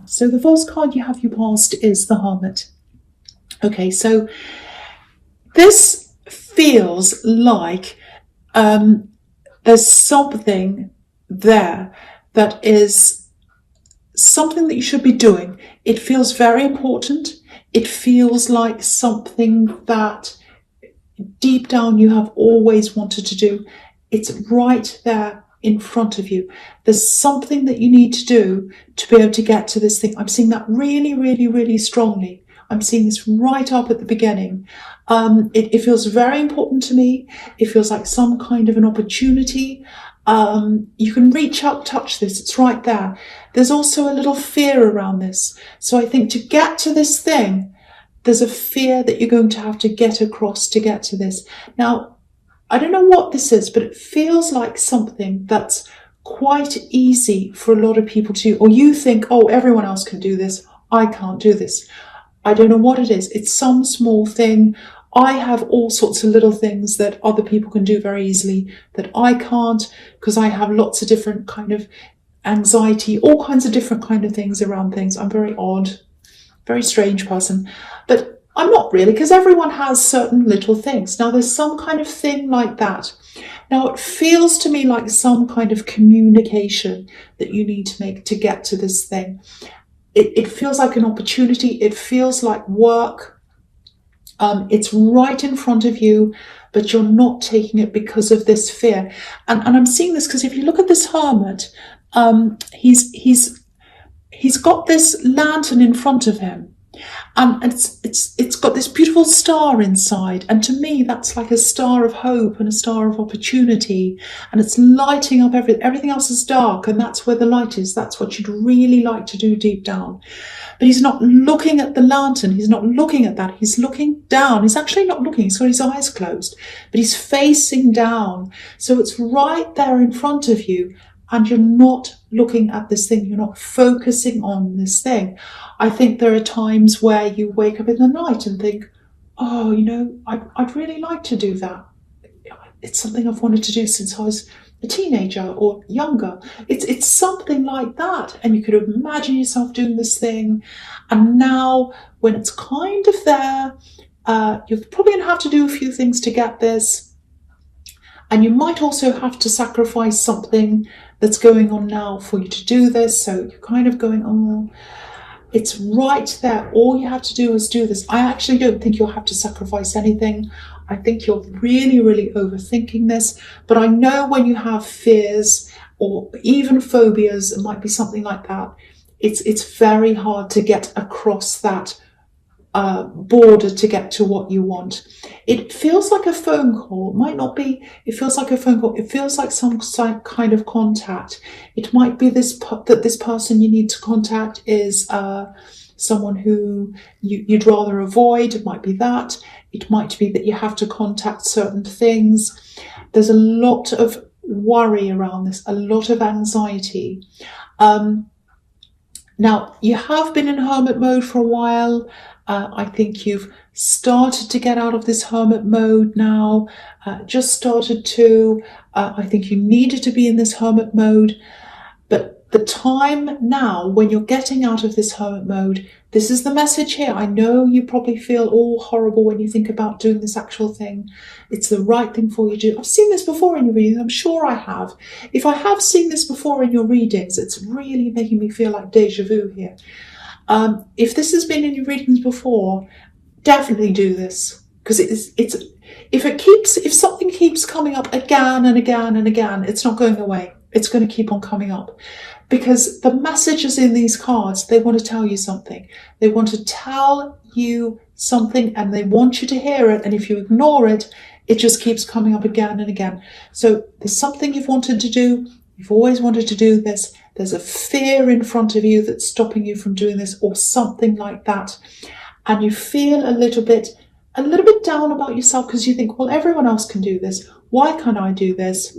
So the first card you have, you passed, is the Hermit. Okay, so this feels like there's something there that is something that you should be doing. It feels very important. It feels like something that deep down you have always wanted to do. It's right there in front of you. There's something that you need to do to be able to get to this thing. I'm seeing that really, really, really strongly. I'm seeing this right up at the beginning. It feels very important to me. It feels like some kind of an opportunity. You can reach out, touch this. It's right there. There's also a little fear around this. So I think to get to this thing, there's a fear that you're going to have to get across to get to this. Now, I don't know what this is, but it feels like something that's quite easy for a lot of people to do. Or you think, oh, everyone else can do this. I can't do this. I don't know what it is. It's some small thing. I have all sorts of little things that other people can do very easily that I can't, because I have lots of different kind of anxiety, all kinds of different kind of things around things. I'm very odd, very strange person, but I'm not really, because everyone has certain little things. Now there's some kind of thing like that. Now it feels to me like some kind of communication that you need to make to get to this thing. It feels like an opportunity. It feels like work. It's right in front of you, but you're not taking it because of this fear. And I'm seeing this because if you look at this Hermit, he's got this lantern in front of him, and it's got this beautiful star inside, and to me that's like a star of hope and a star of opportunity, and it's lighting up everything else is dark, and that's where the light is. That's what you'd really like to do deep down. But he's not looking at the lantern. He's not looking at that. He's looking down. He's actually not looking. He's got his eyes closed, but he's facing down. So it's right there in front of you, and you're not looking at this thing. You're not focusing on this thing. I think there are times where you wake up in the night and think, oh, I'd really like to do that. It's something I've wanted to do since I was a teenager or younger. It's something like that. And you could imagine yourself doing this thing. And now when it's kind of there, you're probably going to have to do a few things to get this. And you might also have to sacrifice something that's going on now for you to do this. So you're kind of going, oh, it's right there. All you have to do is do this. I actually don't think you'll have to sacrifice anything. I think you're really, really overthinking this. But I know when you have fears or even phobias, it might be something like that. It's very hard to get across that border to get to what you want. It feels like a phone call. It might not be. It feels like a phone call. It feels like some kind of contact. It might be that this person you need to contact is someone who you'd rather avoid. It might be that. It might be that you have to contact certain things. There's a lot of worry around this, a lot of anxiety. Now, you have been in hermit mode for a while. I think you've started to get out of this hermit mode now, just started to. I think you needed to be in this hermit mode. But the time now when you're getting out of this hermit mode, this is the message here. I know you probably feel all horrible when you think about doing this actual thing. It's the right thing for you to do. I've seen this before in your readings. I'm sure I have. If I have seen this before in your readings, it's really making me feel like deja vu here. If this has been in your readings before, definitely do this, because if something keeps coming up again and again and again, it's not going away. It's going to keep on coming up, because the messages in these cards, they want to tell you something. They want to tell you something, and they want you to hear it. And if you ignore it, it just keeps coming up again and again. So there's something you've wanted to do. You've always wanted to do this. There's a fear in front of you that's stopping you from doing this, or something like that. And you feel a little bit down about yourself, because you think, well, everyone else can do this. Why can't I do this?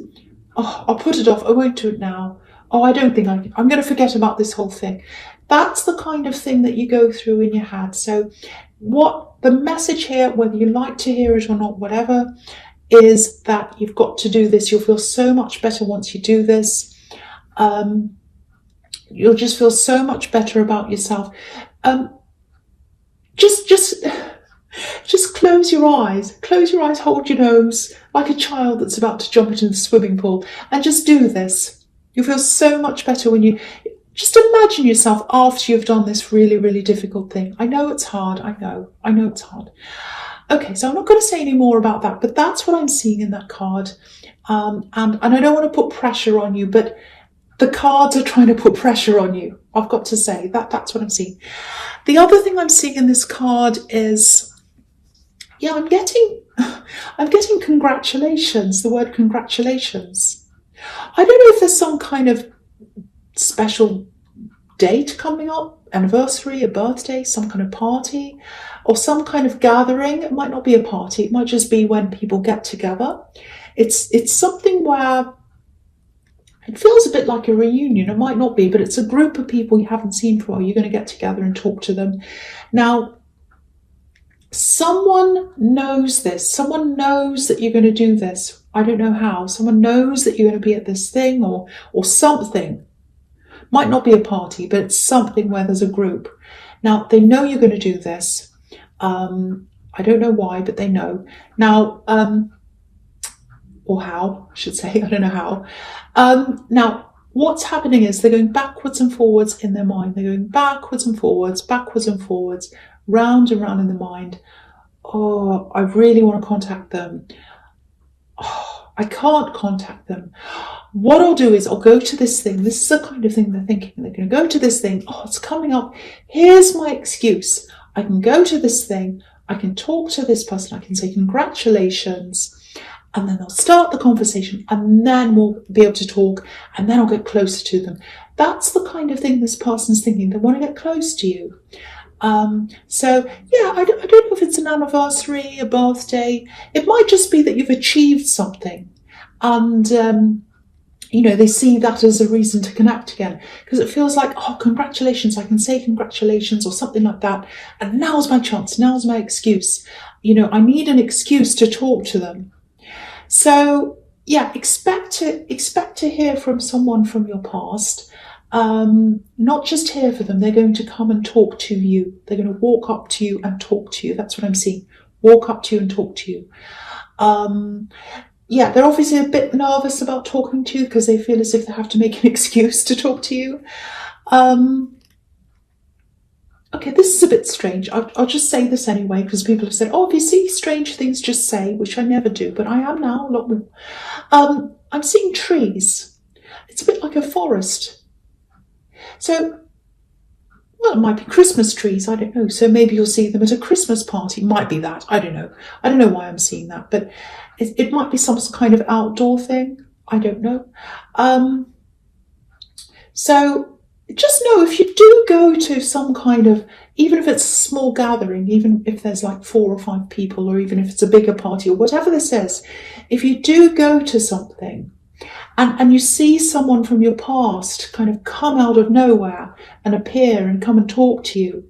Oh, I'll put it off. I won't do it now. Oh, I don't think I'm going to forget about this whole thing. That's the kind of thing that you go through in your head. So what the message here, whether you like to hear it or not, whatever, is that you've got to do this. You'll feel so much better once you do this. You'll just feel so much better about yourself. Um, just close your eyes. Close your eyes, hold your nose like a child that's about to jump into the swimming pool, and just do this. You'll feel so much better when you just imagine yourself after you've done this really, really difficult thing. I know it's hard. I know it's hard. Okay, so I'm not going to say any more about that, but that's what I'm seeing in that card. And I don't want to put pressure on you, but the cards are trying to put pressure on you. I've got to say that's what I'm seeing. The other thing I'm seeing in this card is, yeah, I'm getting congratulations, the word congratulations. I don't know if there's some kind of special date coming up, anniversary, a birthday, some kind of party, or some kind of gathering. It might not be a party, it might just be when people get together. It's something where it feels a bit like a reunion. It might not be, but it's a group of people you haven't seen for a while. You're going to get together and talk to them. Now, someone knows this. Someone knows that you're going to do this. I don't know how. Someone knows that you're going to be at this thing or something. Might not be a party, but it's something where there's a group. Now, they know you're going to do this. I don't know why, but they know. Now, or how, I should say. I don't know how. Now, what's happening is they're going backwards and forwards in their mind. They're going backwards and forwards, round and round in the mind. Oh, I really want to contact them. Oh, I can't contact them. What I'll do is I'll go to this thing. This is the kind of thing they're thinking. They're going to go to this thing. Oh, it's coming up. Here's my excuse. I can go to this thing. I can talk to this person. I can say congratulations. And then they'll start the conversation, and then we'll be able to talk, and then I'll get closer to them. That's the kind of thing this person's thinking. They want to get close to you. So, yeah, I don't know if it's an anniversary, a birthday. It might just be that you've achieved something. And, they see that as a reason to connect again. Because it feels like, oh, congratulations, I can say congratulations or something like that. And now's my chance, now's my excuse. I need an excuse to talk to them. So, yeah, expect to hear from someone from your past. Not just hear for them. They're going to come and talk to you. They're going to walk up to you and talk to you. That's what I'm seeing. Walk up to you and talk to you. Yeah, they're obviously a bit nervous about talking to you because they feel as if they have to make an excuse to talk to you. Okay, this is a bit strange. I'll just say this anyway, because people have said, oh, if you see strange things, just say, which I never do, but I am now a lot more. I'm seeing trees. It's a bit like a forest. So, well, it might be Christmas trees, I don't know. So maybe you'll see them at a Christmas party. Might be that, I don't know. I don't know why I'm seeing that, but it might be some kind of outdoor thing. I don't know. So, just know if you do go to some kind of, even if it's a small gathering, even if there's like 4 or 5 people, or even if it's a bigger party or whatever this is, if you do go to something and you see someone from your past kind of come out of nowhere and appear and come and talk to you,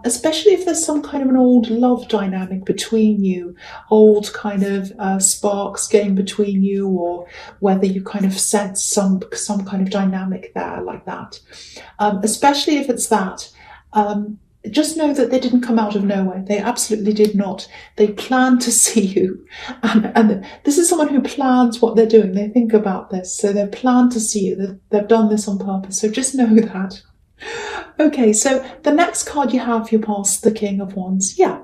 especially if there's some kind of an old love dynamic between you, old kind of sparks getting between you, or whether you kind of sense some kind of dynamic there like that. Especially if it's that, just know that they didn't come out of nowhere. They absolutely did not. They planned to see you. And this is someone who plans what they're doing. They think about this. So they've planned to see you. They've done this on purpose. So just know that. Okay, so the next card you have for your past, the King of Wands. Yeah.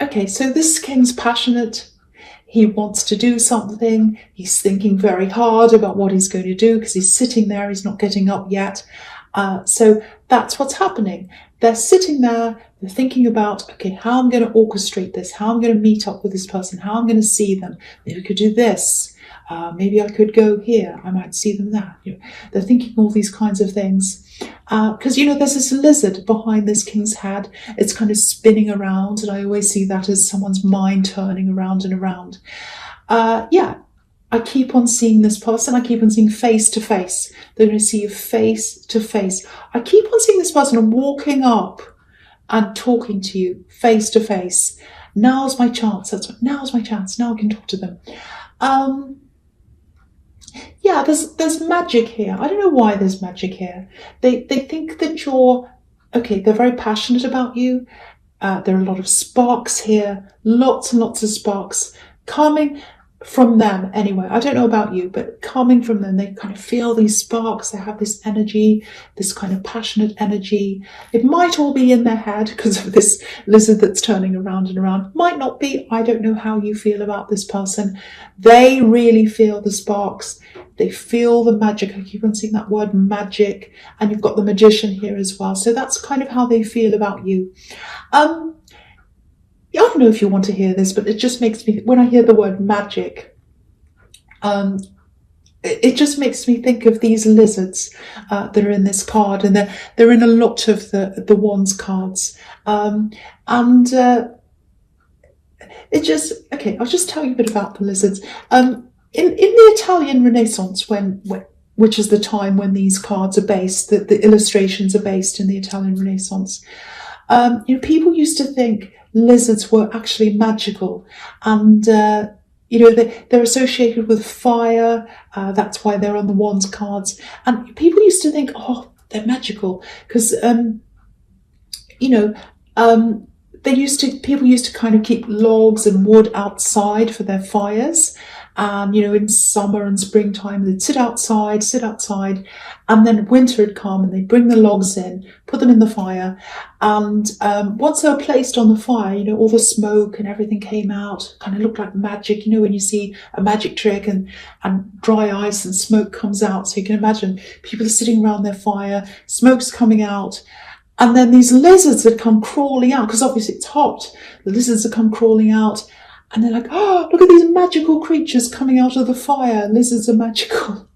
Okay, so this king's passionate. He wants to do something. He's thinking very hard about what he's going to do because he's sitting there. He's not getting up yet. So that's what's happening. They're sitting there, they're thinking about, okay, how I'm going to orchestrate this, how I'm going to meet up with this person, how I'm going to see them. Maybe we could do this. Maybe I could go here. I might see them there. They're thinking all these kinds of things. Because, there's this lizard behind this king's head. It's kind of spinning around, and I always see that as someone's mind turning around and around. Yeah. I keep on seeing this person. I keep on seeing face to face. They're going to see you face to face. I keep on seeing this person walking up and talking to you face to face. Now's my chance. Now's my chance. Now I can talk to them. Yeah, there's magic here. I don't know why there's magic here. They think that you're okay. They're very passionate about you. There are a lot of sparks here, lots and lots of sparks coming from them anyway. I don't know about you, but coming from them, they kind of feel these sparks. They have this energy, this kind of passionate energy. It might all be in their head because of this lizard that's turning around and around. Might not be. I don't know how you feel about this person. They really feel the sparks. They feel the magic. I keep on seeing that word magic, and you've got the magician here as well. So that's kind of how they feel about you. I don't know if you want to hear this, but it just makes me, when I hear the word magic, it just makes me think of these lizards that are in this card, and they're in a lot of the wands cards. It just, okay, I'll just tell you a bit about the lizards. In the Italian Renaissance, which is the time when these cards are based, the illustrations are based in the Italian Renaissance, people used to think lizards were actually magical, and they're associated with fire. That's why they're on the wands cards, and people used to think, oh, they're magical because people used to kind of keep logs and wood outside for their fires. And, in summer and springtime, they'd sit outside, and then winter had come and they'd bring the logs in, put them in the fire. And once they were placed on the fire, all the smoke and everything came out, kind of looked like magic, when you see a magic trick and dry ice and smoke comes out. So you can imagine people are sitting around their fire, smoke's coming out. And then these lizards would come crawling out, because obviously it's hot. The lizards would come crawling out. And they're like, oh, look at these magical creatures coming out of the fire. Lizards are magical.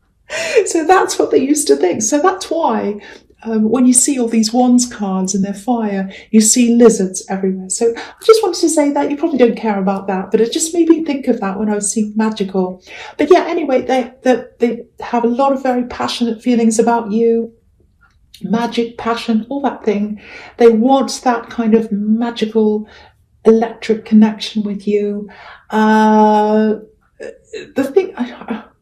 So that's what they used to think. So that's why when you see all these wands cards in their fire, you see lizards everywhere. So I just wanted to say that. You probably don't care about that, but it just made me think of that when I was seeing magical. But yeah, anyway, they have a lot of very passionate feelings about you. Magic, passion, all that thing. They want that kind of magical electric connection with you. The thing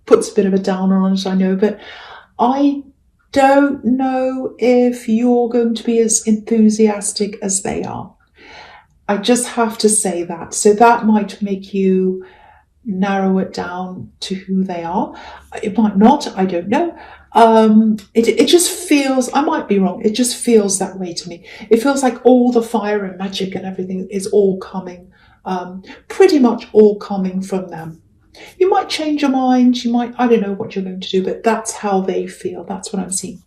puts a bit of a downer on it, I know, but I don't know if you're going to be as enthusiastic as they are. I just have to say that. So that might make you narrow it down to who they are. It might not, I don't know. It just feels, I might be wrong, it just feels that way to me. It feels like all the fire and magic and everything is all coming, pretty much all coming from them. You might change your mind, I don't know what you're going to do, but that's how they feel. That's what I'm seeing.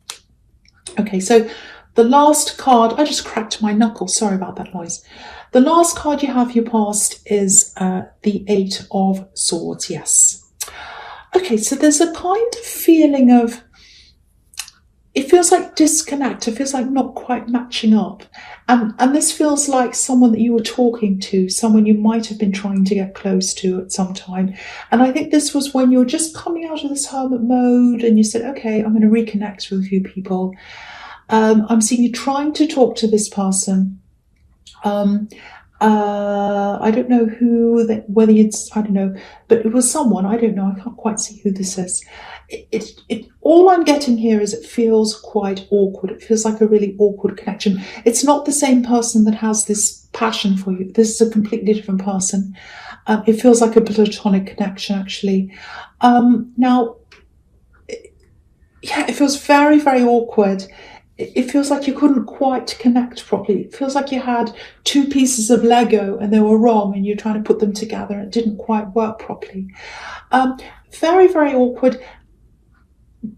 Okay, so the last card, I just cracked my knuckle, sorry about that noise. The last card you have your past is the Eight of Swords, yes. Okay, so there's a kind of feeling of, it feels like disconnect. It feels like not quite matching up. And this feels like someone that you were talking to, someone you might have been trying to get close to at some time. And I think this was when you were just coming out of this hermit mode and you said, okay, I'm going to reconnect with a few people. I'm seeing you trying to talk to this person. I don't know whether it's, I don't know, but it was someone, I don't know, I can't quite see who this is. All I'm getting here is it feels quite awkward. It feels like a really awkward connection. It's not the same person that has this passion for you. This is a completely different person. It feels like a platonic connection, actually. Now, it feels very, very awkward. It feels like you couldn't quite connect properly. It feels like you had two pieces of Lego and they were wrong and you're trying to put them together and it didn't quite work properly. Very, very awkward.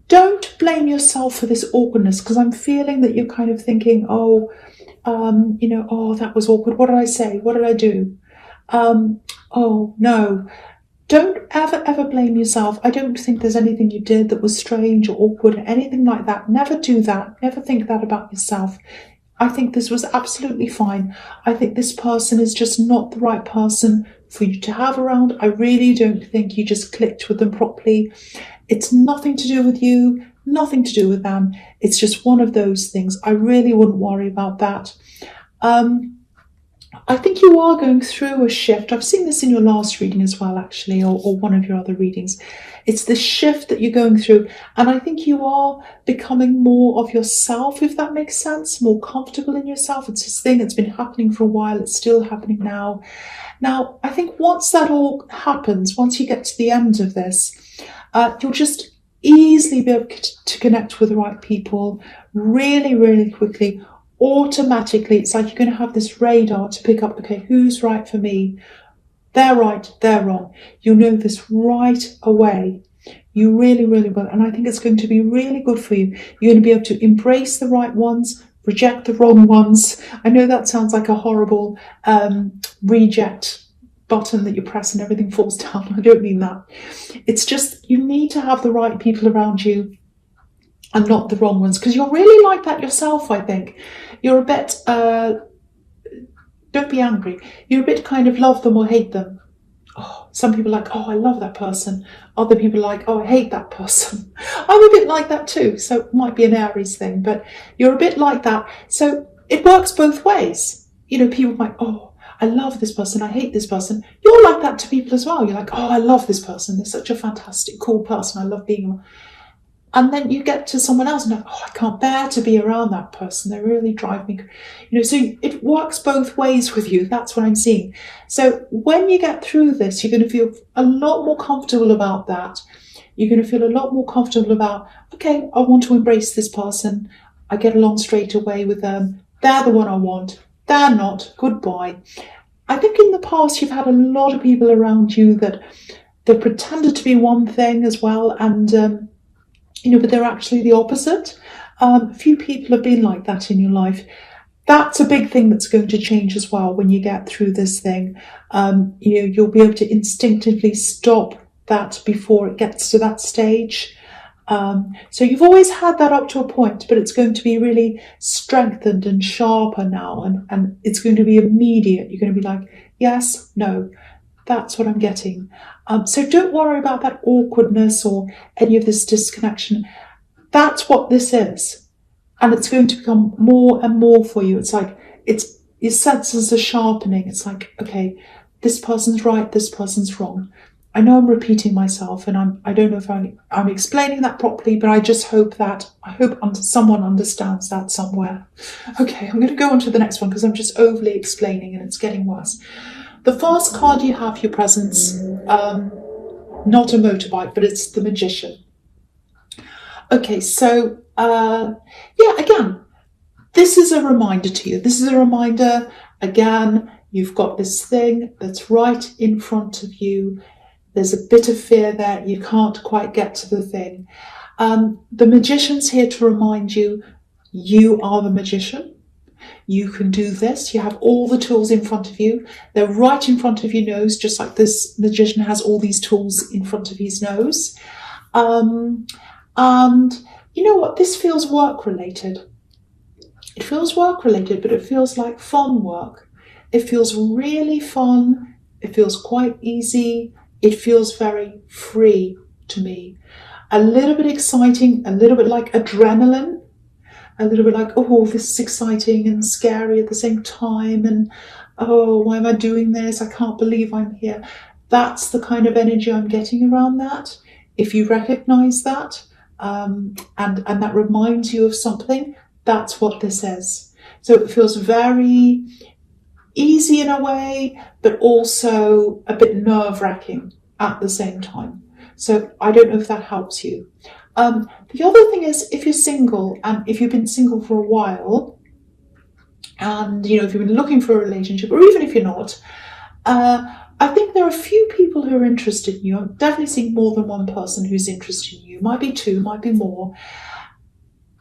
Don't blame yourself for this awkwardness, because I'm feeling that you're kind of thinking, oh, that was awkward. What did I say? What did I do? Oh, no. Don't ever blame yourself. I don't think there's anything you did that was strange or awkward or anything like that. Never do that. Never think that about yourself. I think this was absolutely fine. I think this person is just not the right person for you to have around. I really don't think you just clicked with them properly. It's nothing to do with you, nothing to do with them. It's just one of those things. I really wouldn't worry about that. I think you are going through a shift. I've seen this in your last reading as well, actually, or one of your other readings. It's the shift that you're going through. And I think you are becoming more of yourself, if that makes sense, more comfortable in yourself. It's this thing that's been happening for a while. It's still happening now. Now, I think once that all happens, once you get to the end of this, you'll just easily be able to connect with the right people really, really quickly. Automatically, it's like you're going to have this radar to pick up, okay, who's right for me? They're right, they're wrong. You'll know this right away. You really, really will. And I think it's going to be really good for you. You're going to be able to embrace the right ones, reject the wrong ones. I know that sounds like a horrible reject button that you press and everything falls down. I don't mean that. It's just you need to have the right people around you and not the wrong ones, because you're really like that yourself, I think. You're a bit, don't be angry. You're a bit kind of love them or hate them. Oh, some people are like, oh, I love that person. Other people are like, oh, I hate that person. I'm a bit like that too. So it might be an Aries thing, but you're a bit like that. So it works both ways. You know, people might, oh, I love this person, I hate this person. You're like that to people as well. You're like, oh, I love this person. They're such a fantastic, cool person. I love being around. And then you get to someone else and like, oh, I can't bear to be around that person. They really drive me, you know, so it works both ways with you. That's what I'm seeing. So when you get through this, you're going to feel a lot more comfortable about that. You're going to feel a lot more comfortable about, okay, I want to embrace this person. I get along straight away with them. They're the one I want. They're not. Goodbye. I think in the past, you've had a lot of people around you that they pretended to be one thing as well. And, you know, but they're actually the opposite. A few people have been like that in your life. That's a big thing that's going to change as well when you get through this thing. You know, you'll be able to instinctively stop that before it gets to that stage. So you've always had that up to a point, but it's going to be really strengthened and sharper now, and it's going to be immediate. You're going to be like, yes, no, that's what I'm getting. So don't worry about that awkwardness or any of this disconnection. That's what this is. And it's going to become more and more for you. It's like, your senses are sharpening. It's like, okay, this person's right, this person's wrong. I know I'm repeating myself, and I don't know if I'm explaining that properly, but I just hope someone understands that somewhere. Okay, I'm going to go on to the next one because I'm just overly explaining and it's getting worse. The first card you have, your presence, not a motorbike, but it's the Magician. Okay, so, again, this is a reminder to you. This is a reminder, again, you've got this thing that's right in front of you. There's a bit of fear there. You can't quite get to the thing. The Magician's here to remind you, you are the magician. You can do this. You have all the tools in front of you. They're right in front of your nose, just like this magician has all these tools in front of his nose. And you know what? This feels work-related. It feels work-related, but it feels like fun work. It feels really fun. It feels quite easy. It feels very free to me. A little bit exciting, a little bit like adrenaline. A little bit like, oh, this is exciting and scary at the same time. And, oh, why am I doing this? I can't believe I'm here. That's the kind of energy I'm getting around that. If you recognize that and that reminds you of something, that's what this is. So it feels very easy in a way, but also a bit nerve-wracking at the same time. So I don't know if that helps you. The other thing is, if you're single, and if you've been single for a while, and you know, if you've been looking for a relationship, or even if you're not, I think there are a few people who are interested in you. I'm definitely seeing more than one person who's interested in you. Might be two, might be more.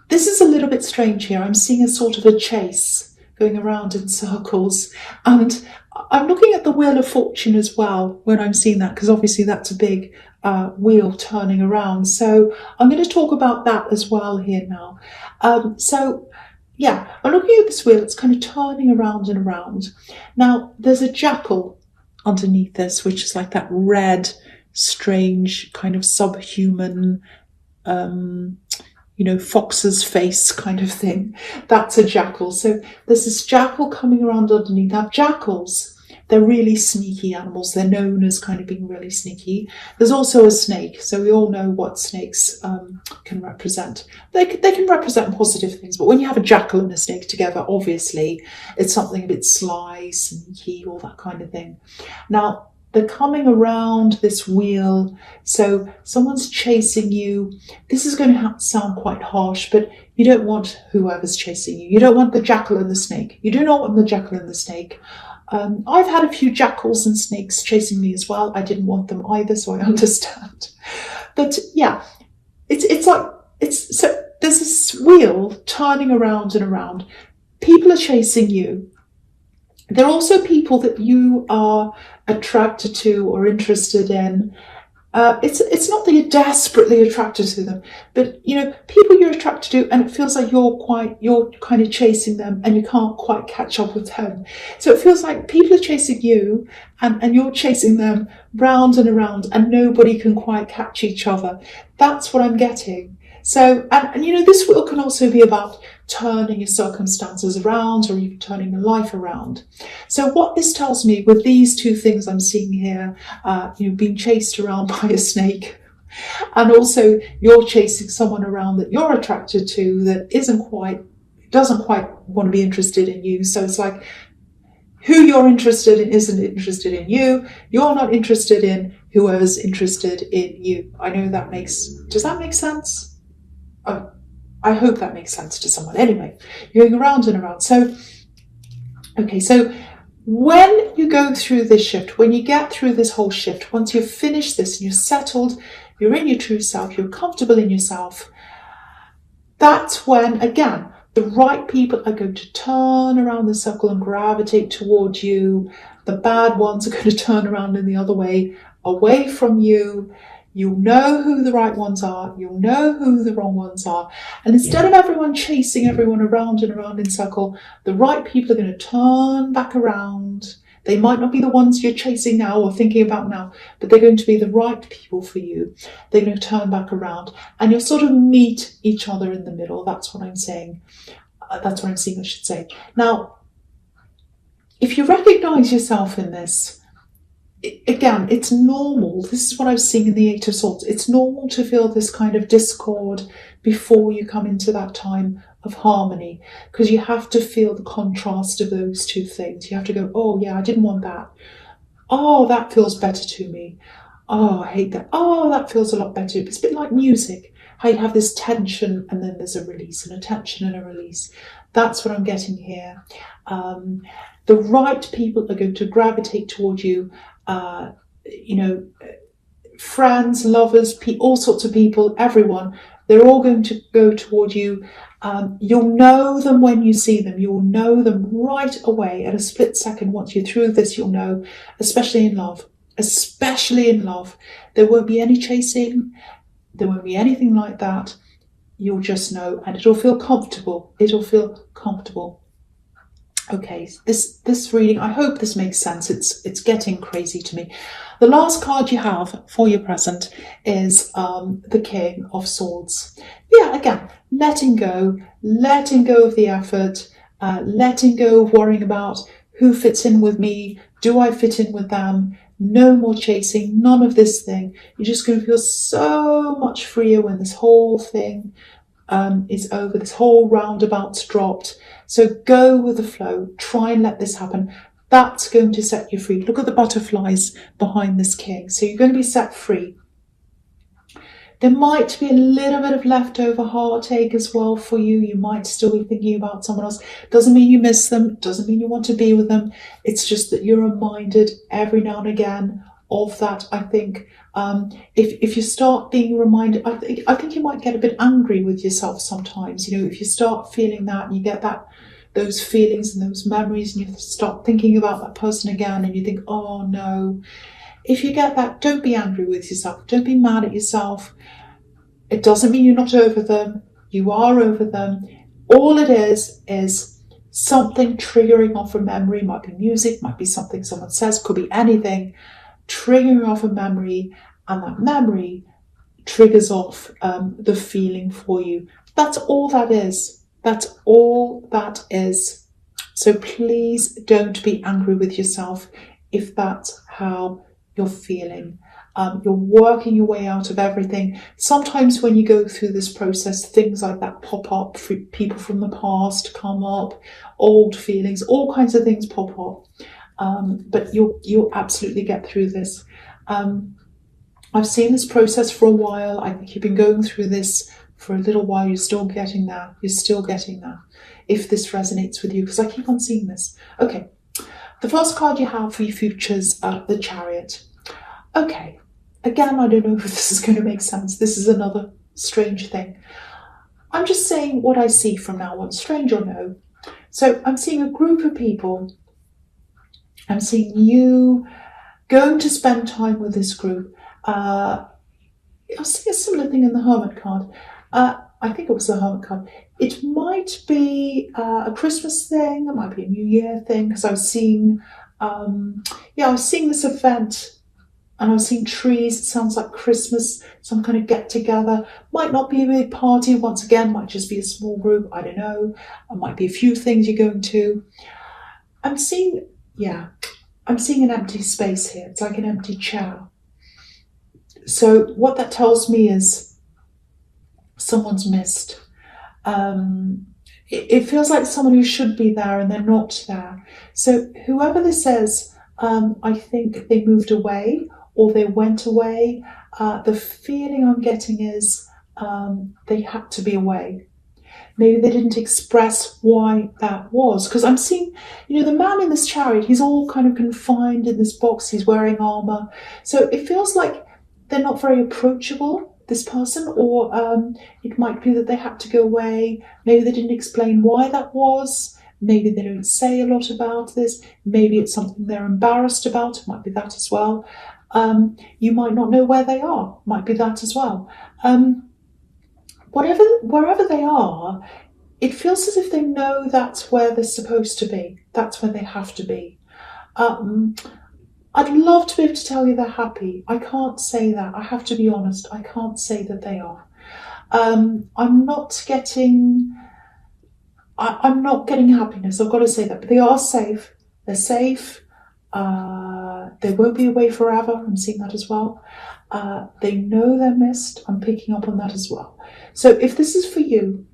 This is a little bit strange here. I'm seeing a sort of a chase going around in circles, and I'm looking at the Wheel of Fortune as well when I'm seeing that, because obviously that's a big wheel turning around. So I'm going to talk about that as well here now. So yeah, I'm looking at this wheel. It's kind of turning around and around. Now there's a jackal underneath this, which is like that red, strange kind of subhuman fox's face kind of thing. That's a jackal. So there's this jackal coming around underneath. Now, jackals, they're really sneaky animals. They're known as kind of being really sneaky. There's also a snake. So we all know what snakes can represent. They can represent positive things, but when you have a jackal and a snake together, obviously it's something a bit sly, sneaky, all that kind of thing. Now, they're coming around this wheel. So someone's chasing you. This is going to sound quite harsh, but you don't want whoever's chasing you. You don't want the jackal and the snake. You do not want the jackal and the snake. I've had a few jackals and snakes chasing me as well. I didn't want them either, so I understand. But yeah, so there's this wheel turning around and around. People are chasing you. There are also people that you are attracted to or interested in. It's not that you're desperately attracted to them, but people you're attracted to, and it feels like you're kind of chasing them, and you can't quite catch up with them. So it feels like people are chasing you, and you're chasing them round and around, and nobody can quite catch each other. That's what I'm getting. So, and this wheel can also be about turning your circumstances around, or even turning your life around. So what this tells me with these two things I'm seeing here, being chased around by a snake, and also you're chasing someone around that you're attracted to that doesn't quite want to be interested in you. So it's like who you're interested in isn't interested in you. You're not interested in whoever's interested in you. I know does that make sense? I hope that makes sense to someone. Anyway, you're going around and around. So when you go through this shift, when you get through this whole shift, once you've finished this and you're settled, you're in your true self, you're comfortable in yourself, that's when, again, the right people are going to turn around the circle and gravitate towards you. The bad ones are going to turn around in the other way, away from you. You'll know who the right ones are. You'll know who the wrong ones are. And instead of everyone chasing everyone around and around in circle, the right people are going to turn back around. They might not be the ones you're chasing now or thinking about now, but they're going to be the right people for you. They're going to turn back around, and you'll sort of meet each other in the middle. That's what I'm saying. That's what I'm seeing, I should say. Now, if you recognize yourself in this, again, it's normal. This is what I was seeing in the Eight of Swords. It's normal to feel this kind of discord before you come into that time of harmony, because you have to feel the contrast of those two things. You have to go, oh yeah, I didn't want that. Oh, that feels better to me. Oh, I hate that. Oh, that feels a lot better. It's a bit like music, how you have this tension and then there's a release, and a tension and a release. That's what I'm getting here. The right people are going to gravitate toward you. Friends, lovers, all sorts of people, everyone, they're all going to go toward you. You'll know them when you see them. You'll know them right away at a split second. Once you're through this, you'll know, especially in love. Especially in love. There won't be any chasing. There won't be anything like that. You'll just know, and it'll feel comfortable. It'll feel comfortable. Okay, this reading, I hope this makes sense. It's getting crazy to me. The last card you have for your present is the King of Swords. Yeah, again, letting go of the effort, letting go of worrying about who fits in with me, do I fit in with them? No more chasing, none of this thing. You're just going to feel so much freer when this whole thing is over, this whole roundabout's dropped. So go with the flow, try and let this happen. That's going to set you free. Look at the butterflies behind this king. So you're going to be set free. There might be a little bit of leftover heartache as well for you. You might still be thinking about someone else. Doesn't mean you miss them. Doesn't mean you want to be with them. It's just that you're reminded every now and again of that. I think if you start being reminded, I think you might get a bit angry with yourself sometimes. If you start feeling that and you get those feelings and those memories, and you start thinking about that person again, and you think, oh no. If you get that, don't be angry with yourself. Don't be mad at yourself. It doesn't mean you're not over them. You are over them. All it is something triggering off a memory. Might be music, might be something someone says, could be anything. Triggering off a memory, and that memory triggers off the feeling for you. That's all that is. That's all that is. So please don't be angry with yourself if that's how you're feeling. You're working your way out of everything. Sometimes when you go through this process, things like that pop up. People from the past come up, old feelings, all kinds of things pop up. But you'll absolutely get through this. I've seen this process for a while. I think you've been going through this for a little while. You're still getting there. You're still getting there. If this resonates with you, because I keep on seeing this. Okay, the first card you have for your futures, the Chariot. Okay, again, I don't know if this is going to make sense. This is another strange thing. I'm just saying what I see from now on, strange or no. So I'm seeing a group of people. I'm seeing you going to spend time with this group. I see a similar thing in the Hermit card. I think it was the Hermit card. It might be a Christmas thing. It might be a New Year thing, because I was seeing, I was seeing this event, and I was seeing trees. It sounds like Christmas, some kind of get together. Might not be a big party. Once again, might just be a small group. I don't know. It might be a few things you're going to. I'm seeing an empty space here. It's like an empty chair. So what that tells me is someone's missed. It feels like someone who should be there and they're not there. So whoever this is, I think they moved away or they went away. The feeling I'm getting is they had to be away. Maybe they didn't express why that was. Because I'm seeing, the man in this chariot, he's all kind of confined in this box. He's wearing armor. So it feels like they're not very approachable, this person, or it might be that they had to go away. Maybe they didn't explain why that was. Maybe they don't say a lot about this. Maybe it's something they're embarrassed about. It might be that as well. You might not know where they are. Might be that as well. Wherever they are, it feels as if they know that's where they're supposed to be. That's where they have to be. I'd love to be able to tell you they're happy. I can't say that. I have to be honest. I can't say that they are. I'm not getting happiness. I've got to say that. But they are safe. They're safe. They won't be away forever. I'm seeing that as well. They know they're missed. I'm picking up on that as well. So if this is for you,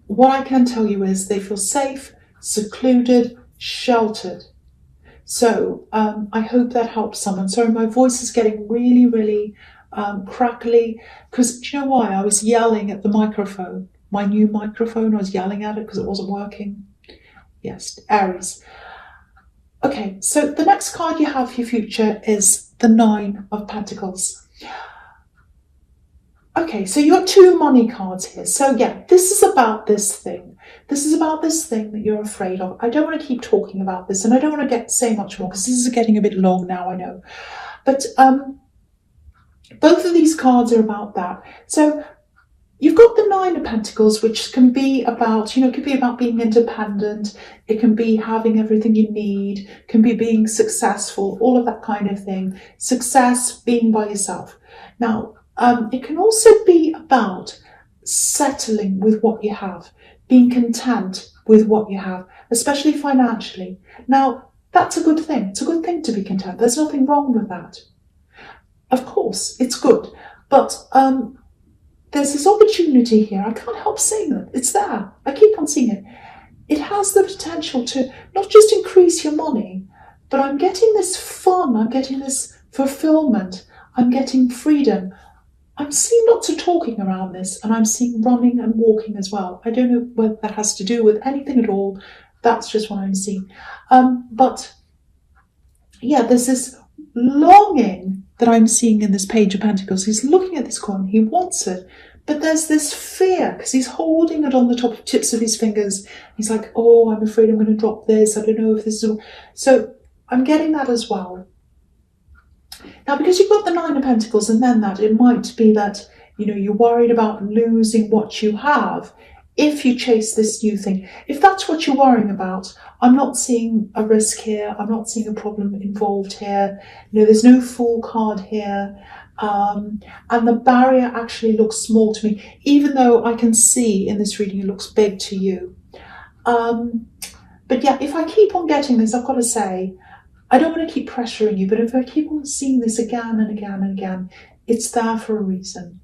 what I can tell you is they feel safe, secluded, sheltered. So I hope that helps someone. Sorry, my voice is getting really, really crackly, because do you know why? I was yelling at the microphone, my new microphone. I was yelling at it because it wasn't working. Yes, Aries. Okay, so the next card you have for your future is the Nine of Pentacles. Okay, so you got two money cards here. So yeah, this is about this thing. This is about this thing that you're afraid of. I don't want to keep talking about this, and I don't want to say much more because this is getting a bit long now, I know. But both of these cards are about that. So you've got the Nine of Pentacles, which can be about, it could be about being independent. It can be having everything you need, can be being successful, all of that kind of thing. Success, being by yourself. Now, it can also be about settling with what you have, being content with what you have, especially financially. Now, that's a good thing. It's a good thing to be content. There's nothing wrong with that. Of course, it's good. But there's this opportunity here. I can't help saying it. It's there. I keep on seeing it. It has the potential to not just increase your money, but I'm getting this fun. I'm getting this fulfillment. I'm getting freedom. I'm seeing lots of talking around this, and I'm seeing running and walking as well. I don't know whether that has to do with anything at all. That's just what I'm seeing. But yeah, there's this longing that I'm seeing in this Page of Pentacles. He's looking at this coin. He wants it. But there's this fear because he's holding it on the tips of his fingers. He's like, oh, I'm afraid I'm going to drop this. I don't know if this is... So I'm getting that as well. Now, because you've got the Nine of Pentacles and then that, it might be that, you're worried about losing what you have if you chase this new thing. If that's what you're worrying about, I'm not seeing a risk here. I'm not seeing a problem involved here. There's no Fool card here. And the barrier actually looks small to me, even though I can see in this reading it looks big to you. But yeah, if I keep on getting this, I've got to say, I don't want to keep pressuring you, but if I keep on seeing this again and again and again, it's there for a reason.